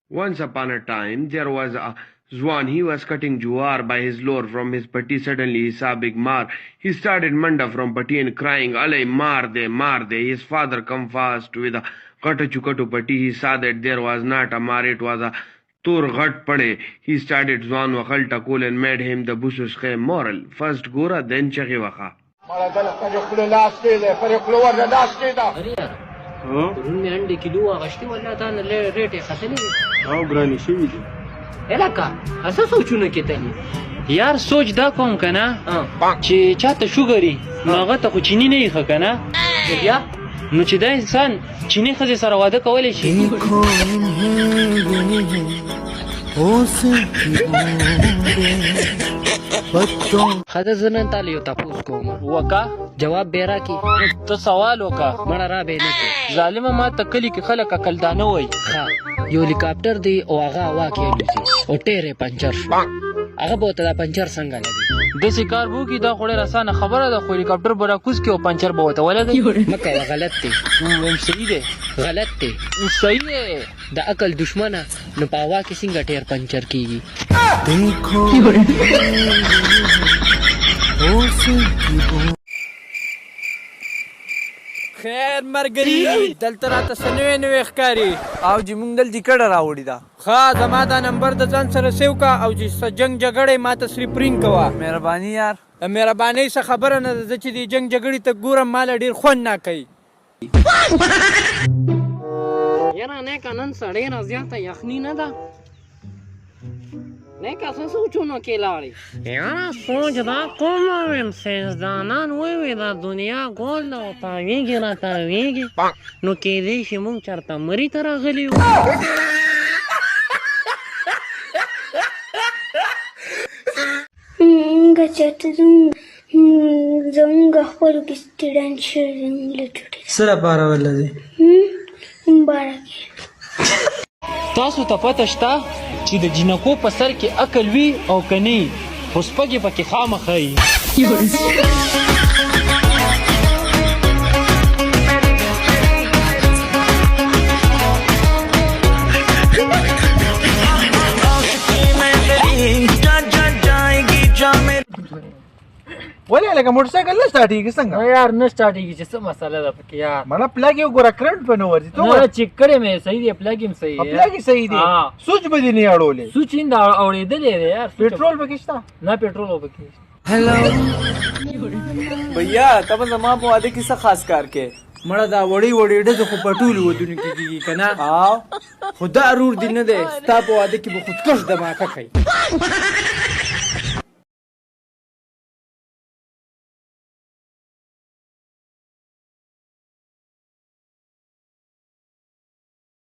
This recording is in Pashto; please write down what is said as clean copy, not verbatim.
Once upon a time, there was a Zwan. He was cutting jawar by his lore from his patti. Suddenly he saw big mar. He started manda from patti and crying, "Alay, mar de, mar de." His father come fast with a katu patti. He saw that there was not a mar, it was a tur ghat pade. He started Zwan wakal takul and made him the busus khe moral. First gora, then chaki waka. پرون مې انډې کیلو اغشتې والله تا نه ریټ یې ختلې دی او ګرانې شوي دي لکه څه سوچونه کېدلي یار سوچ دا کوم که نه چې چاته شوګر وي نو هغه ته خو چیني نه ایښه که نه بیا نو چې دا انسان چیني ښځې سره واده کولی شي ښځه زه نن تاله یو تپوس کوم وکه جواب بې راکړي ته سوال وکه مړه را بې نه کړې ظالمه ما ته کلي کې خلک عقلدانه وایي ښه یو هلیکاپټر دی او هغه هوا کې الوځي او ټیر یې پنچر شو هغه به ورته دا پنچر څنګه لګي داسې کار به وکړي دا خو ډېره اسانه خبره ده خو هلیکاپټر به راکوز کړي او پنچر به ورته ولګوي مه کوه غلط دی وایم صحیح دی غلط دی صحیح دی د عقل دشمنه نو په هوا کې څنګه ټیر پنچر کېږي خیر مرګري دلته راته څه نوې نوې ښکاري او چې موږ دلته کډه راوړې ده ښه زما دا نمبر د ځان سره سیو کا او چې څه جنګ جګړې ما ته صرف رینګ کوه مهرباني یار مهربانۍ څه خبره نه ده زه چې دې جنګ جګړې ته ګورم ماله ډېر خوند نه کوي یاره نیکه نن سړی را زیاته یخني نه ده نیکه څه سوچونو کې لاړې یاره سوچ دا کوم ویم سیزدانان ووي دا دنیا ګول ده او تاویږي را تاویږي نو کیدای شي موږ چېرته مري ته راغلي وو موږ چېرته ځو زموږ خپلو کې سټوډنټ شوي زموږ له ډوډۍ څه لپاره ولا ځې مبارکي تاسو ته پته شته چې د جینکو په سر کې عقل وي او که نه وي خو سپږې پکې خامخا وي ولې لکه موټر سایکل نه سټارټېږي څنګه یار نه سټارټېږي چې څه مسله ده پکې یار مړه پلګ یې وګوره کرنټ په نه ورځي نه چیک کړی مې صحیح دی پلګ هم صحیح دی پلګ یې صحیح دی سوچ به دې نه اړولې سوچ یې نه اورېدلی دی یار پېټرول پکې شته نه پېټرول به پکې هلو بھیا ته به زما په واده کې څه خاص کار کې مړه دا وړې وړې ډزې خو په ټولو ودونو کې کېږي که نه خو دا ارور دې نه دی ستا په واده کې به خودکش دماکه کوي